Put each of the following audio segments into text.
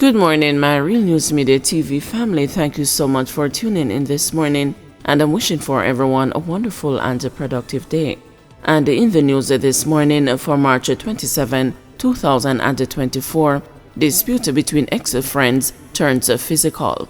Good morning, my Real News Media TV family. Thank you so much for tuning in this morning, and I'm wishing for everyone a wonderful and a productive day. And in the news this morning for March 27, 2024, dispute between ex-friends turns physical.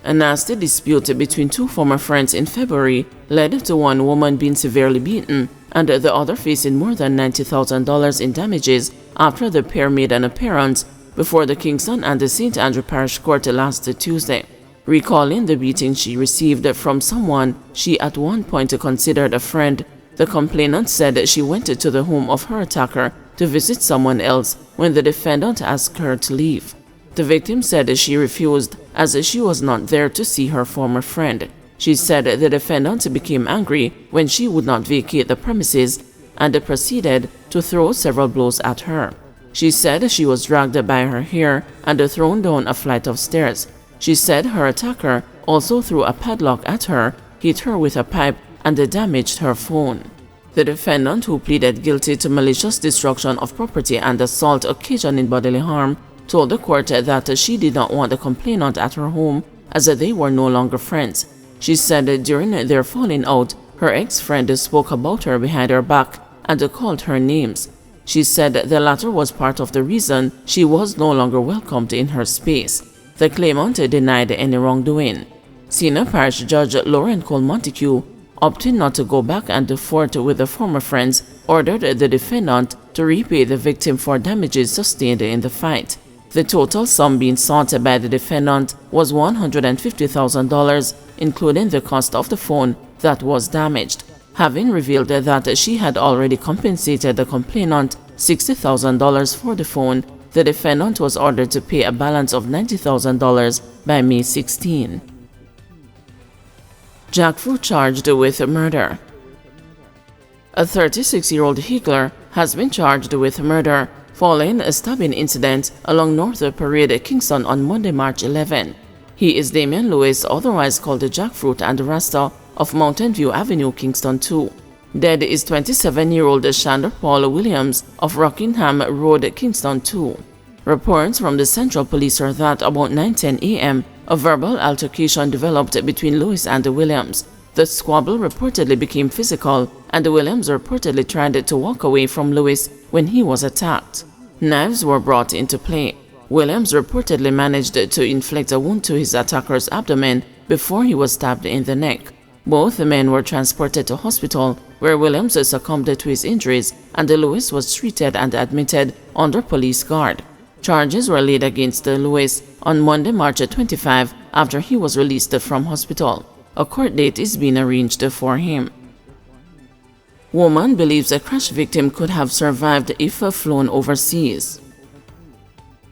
A nasty dispute between two former friends in February led to one woman being severely beaten and the other facing more than $90,000 in damages after the pair made an appearance before the Kingston and the St. Andrew Parish Court last Tuesday. Recalling the beating she received from someone she at one point considered a friend, the complainant said she went to the home of her attacker to visit someone else when the defendant asked her to leave. The victim said she refused as she was not there to see her former friend. She said the defendant became angry when she would not vacate the premises and proceeded to throw several blows at her. She said she was dragged by her hair and thrown down a flight of stairs. She said her attacker also threw a padlock at her, hit her with a pipe, and damaged her phone. The defendant, who pleaded guilty to malicious destruction of property and assault occasioning bodily harm, told the court that she did not want the complainant at her home as they were no longer friends. She said during their falling out, her ex-friend spoke about her behind her back and called her names. She said the latter was part of the reason she was no longer welcomed in her space. The claimant denied any wrongdoing. Senior Parish Judge Lauren Cole Montague, opting not to go back and forth with the former friends, ordered the defendant to repay the victim for damages sustained in the fight. The total sum being sought by the defendant was $150,000, including the cost of the phone that was damaged. Having revealed that she had already compensated the complainant $60,000 for the phone, the defendant was ordered to pay a balance of $90,000 by May 16. Jackfruit charged with murder. A 36-year-old higgler has been charged with murder following a stabbing incident along North Parade, Kingston on Monday, March 11. He is Damian Lewis, otherwise called the Jackfruit and Rasta, of Mountain View Avenue, Kingston 2. Dead is 27-year-old Shander Paul Williams of Rockingham Road, Kingston 2. Reports from the Central Police are that about 9:10 a.m., a verbal altercation developed between Lewis and Williams. The squabble reportedly became physical, and Williams reportedly tried to walk away from Lewis when he was attacked. Knives were brought into play. Williams reportedly managed to inflict a wound to his attacker's abdomen before he was stabbed in the neck. Both men were transported to hospital, where Williams succumbed to his injuries and Lewis was treated and admitted under police guard. Charges were laid against Lewis on Monday, March 25, after he was released from hospital. A court date is being arranged for him. Woman believes a crash victim could have survived if flown overseas.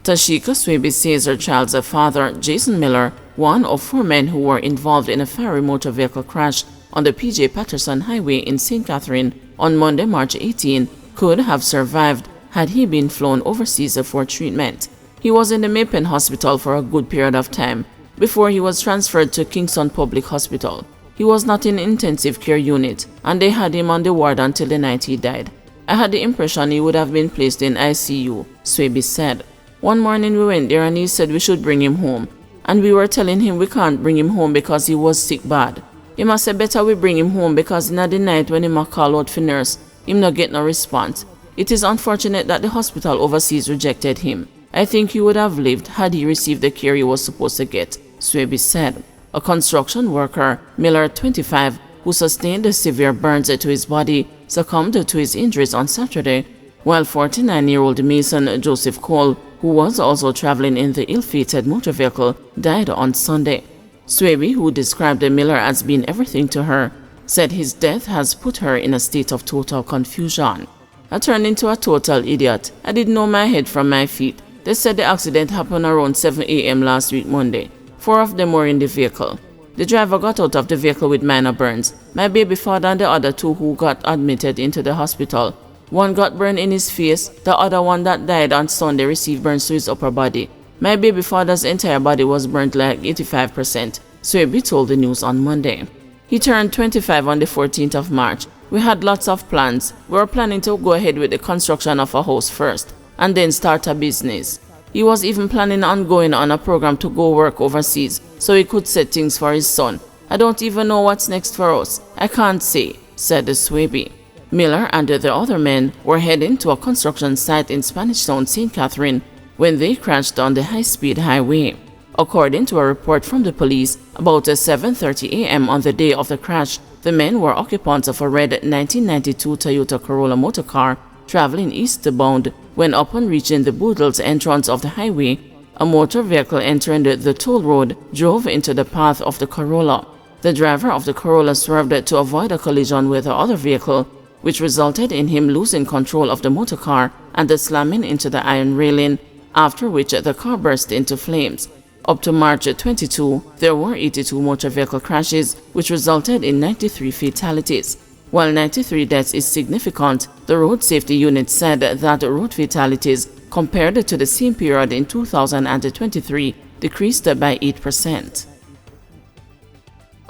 Tashika Swaby says her child's father, Jason Miller, one of four men who were involved in a fiery motor vehicle crash on the P.J. Patterson Highway in St. Catherine on Monday, March 18, could have survived had he been flown overseas for treatment. He was in the Mapen Hospital for a good period of time before he was transferred to Kingston Public Hospital. He was not in intensive care unit, and they had him on the ward until the night he died. I had the impression he would have been placed in ICU, Swaby said. One morning we went there and he said we should bring him home. And we were telling him we can't bring him home because he was sick bad. He must say better we bring him home because in the night when he call out for nurse, him not get no response. It is unfortunate that the hospital overseas rejected him. I think he would have lived had he received the care he was supposed to get, Swaby said. A construction worker, Miller, 25, who sustained severe burns to his body, succumbed to his injuries on Saturday, while 49-year-old Mason Joseph Cole, who was also traveling in the ill-fated motor vehicle, died on Sunday. Swaby, who described Miller as being everything to her, said his death has put her in a state of total confusion. I turned into a total idiot. I didn't know my head from my feet. They said the accident happened around 7 a.m. last week Monday. 4 of them were in the vehicle. The driver got out of the vehicle with minor burns. My baby father and the other 2 who got admitted into the hospital. One got burned in his face, the other one that died on Sunday received burns to his upper body. My baby father's entire body was burnt like 85%, Swaby told the news on Monday. He turned 25 on the 14th of March. We had lots of plans. We were planning to go ahead with the construction of a house first, and then start a business. He was even planning on going on a program to go work overseas so he could set things for his son. I don't even know what's next for us. I can't say, said the Swaby. Miller and the other men were heading to a construction site in Spanish Town, St. Catherine, when they crashed on the high-speed highway. According to a report from the police, about 7:30 a.m. on the day of the crash, the men were occupants of a red 1992 Toyota Corolla motorcar traveling eastbound when, upon reaching the Boodles entrance of the highway, a motor vehicle entering the toll road drove into the path of the Corolla. The driver of the Corolla swerved to avoid a collision with the other vehicle, which resulted in him losing control of the motorcar and slamming into the iron railing, after which the car burst into flames. Up to March 22, there were 82 motor vehicle crashes, which resulted in 93 fatalities. While 93 deaths is significant, the Road Safety Unit said that road fatalities compared to the same period in 2023 decreased by 8%.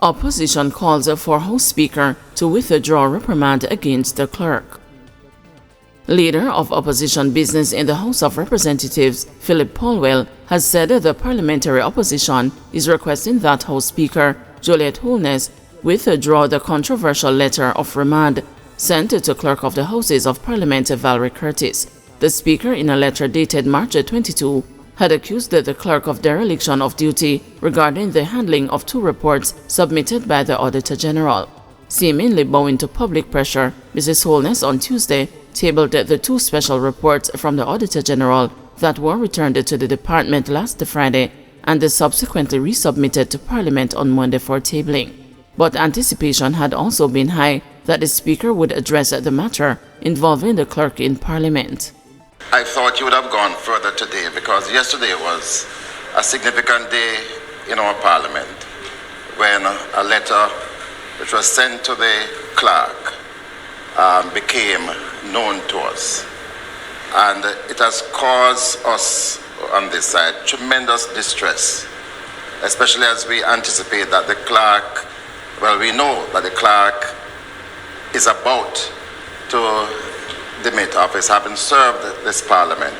Opposition calls for House Speaker to withdraw reprimand against the clerk. Leader of opposition business in the House of Representatives, Philip Paulwell, has said the parliamentary opposition is requesting that House Speaker Juliet Holness withdraw the controversial letter of remand sent to Clerk of the Houses of Parliament Valerie Curtis. The Speaker, in a letter dated March 22, had accused the clerk of dereliction of duty regarding the handling of 2 reports submitted by the Auditor General. Seemingly bowing to public pressure, Mrs. Holness on Tuesday tabled the 2 special reports from the Auditor General that were returned to the department last Friday and subsequently resubmitted to Parliament on Monday for tabling. But anticipation had also been high that the Speaker would address the matter involving the clerk in Parliament. I thought you would have gone further today because yesterday was a significant day in our Parliament when a letter which was sent to the clerk became known to us. And it has caused us on this side tremendous distress, especially as we anticipate that the clerk, we know that the clerk is about to demit office, having served this Parliament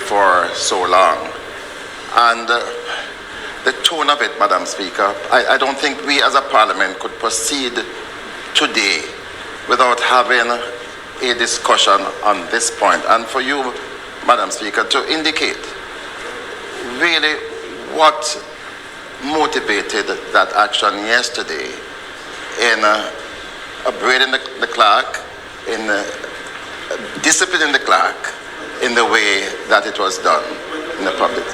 for so long. And the tone of it, Madam Speaker, I don't think we as a Parliament could proceed today without having a discussion on this point. And for you, Madam Speaker, to indicate really what motivated that action yesterday in upbraiding the clerk, in disciplining the clerk in the way that it was done in the public.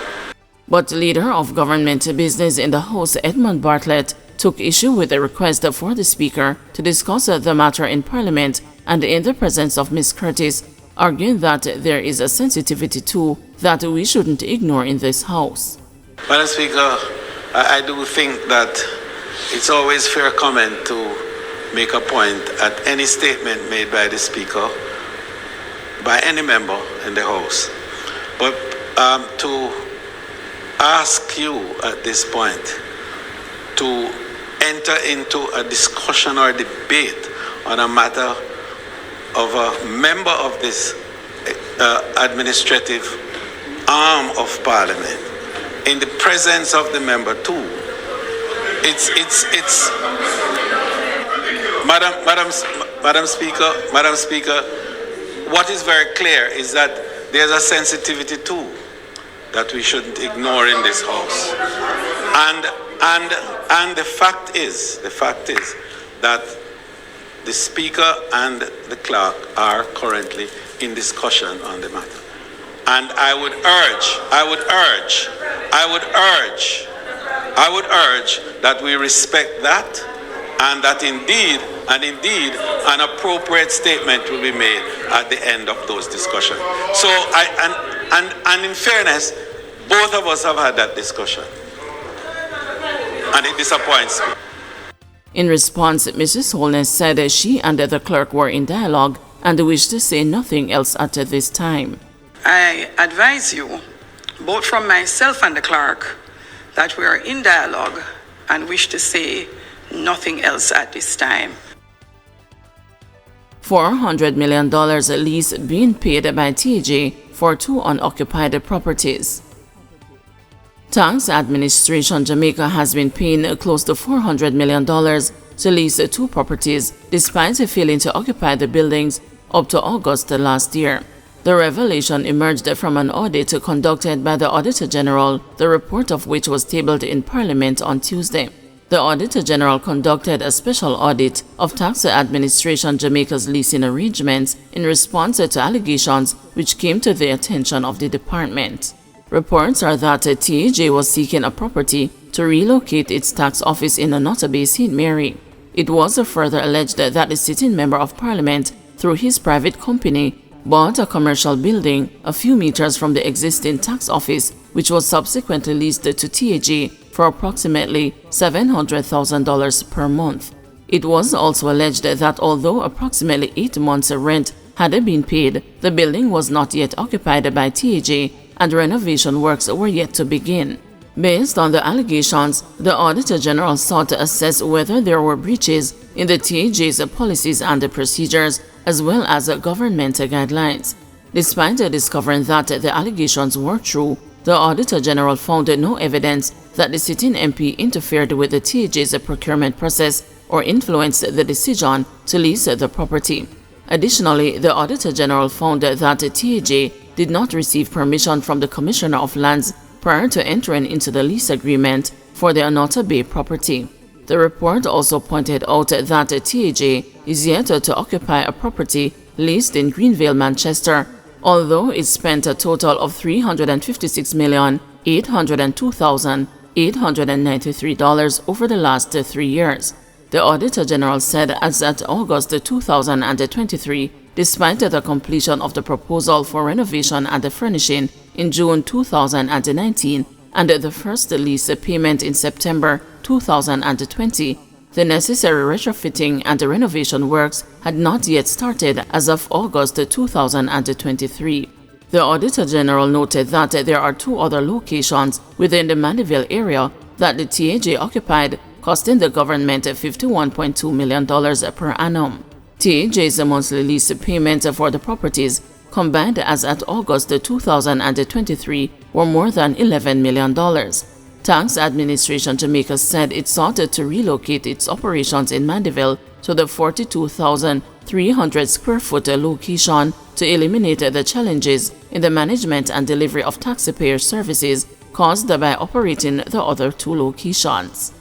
But Leader of Government Business in the House, Edmund Bartlett, took issue with the request for the Speaker to discuss the matter in Parliament and in the presence of Ms. Curtis, arguing that there is a sensitivity too that we shouldn't ignore in this House. Madam Speaker, I do think that it's always fair comment to make a point at any statement made by the Speaker, by any member in the House. But to ask you at this point to enter into a discussion or debate on a matter of a member of this administrative arm of Parliament in the presence of the member too, it's Madam Speaker, what is very clear is that there's a sensitivity too that we shouldn't ignore in this House. And the fact is that the Speaker and the clerk are currently in discussion on the matter. And I would urge that we respect that, and that indeed an appropriate statement will be made at the end of those discussions. So and in fairness, both of us have had that discussion, and it disappoints me. In response, Mrs. Holness said she and the clerk were in dialogue and wished to say nothing else at this time. I advise you, both from myself and the clerk, that we are in dialogue and wish to say nothing else at this time. $400 million lease being paid by TAJ for 2 unoccupied properties. Tax Administration Jamaica has been paying close to $400 million to lease 2 properties despite failing to occupy the buildings up to August last year. The revelation emerged from an audit conducted by the Auditor General, the report of which was tabled in Parliament on Tuesday. The Auditor General conducted a special audit of Tax Administration Jamaica's leasing arrangements in response to allegations which came to the attention of the department. Reports are that TAJ was seeking a property to relocate its tax office in Anotta Bay, St. Mary. It was further alleged that the sitting Member of Parliament, through his private company, bought a commercial building a few meters from the existing tax office, which was subsequently leased to TAJ for approximately $700,000 per month. It was also alleged that although approximately 8 months' rent had been paid, the building was not yet occupied by TAJ and renovation works were yet to begin. Based on the allegations, the Auditor General sought to assess whether there were breaches in the TAJ's policies and procedures as well as government guidelines. Despite discovering that the allegations were true, the Auditor General found no evidence that the sitting MP interfered with the TAJ's procurement process or influenced the decision to lease the property. Additionally, the Auditor General found that TAJ did not receive permission from the Commissioner of Lands prior to entering into the lease agreement for the Anotta Bay property. The report also pointed out that TAJ is yet to occupy a property leased in Greenville, Manchester, although it spent a total of $356,802,893 over the last 3 years. The Auditor General said as at August 2023, despite the completion of the proposal for renovation and furnishing in June 2019 and the first lease payment in September 2020, the necessary retrofitting and renovation works had not yet started as of August 2023. The Auditor General noted that there are 2 other locations within the Mandeville area that the TAJ occupied, costing the government $51.2 million per annum. TAJ's monthly lease payment for the properties, combined as at August 2023, were more than $11 million. Tax Administration Jamaica said it sought to relocate its operations in Mandeville to the 42,300 square foot location to eliminate the challenges in the management and delivery of taxpayer services caused by operating the other 2 locations.